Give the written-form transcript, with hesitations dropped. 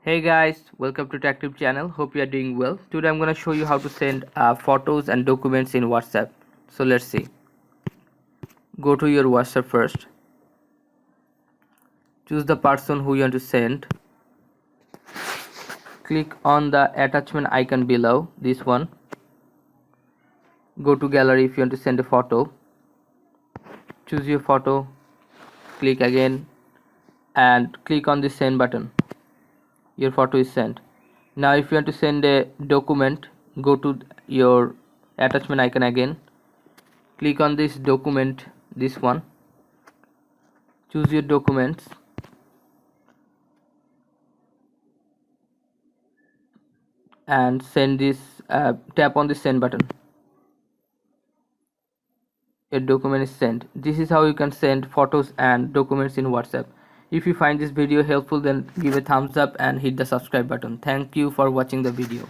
Hey guys, welcome to TechTip channel. Hope you are doing well. Today I'm going to show you how to send photos and documents in WhatsApp. So let's see. Go to your WhatsApp first. Choose the person who you want to send. Click on the attachment icon below, this one. Go to gallery if you want to send a photo. Choose your photo. Click again and click on the send button. Your photo is sent. Now if you want to send a document, go to your attachment icon again. Click on this document, this one. Choose your documents and send this. Tap on the send button. Your document is sent. This is how you can send photos and documents in WhatsApp. If you find this video helpful, then give a thumbs up and hit the subscribe button. Thank you for watching the video.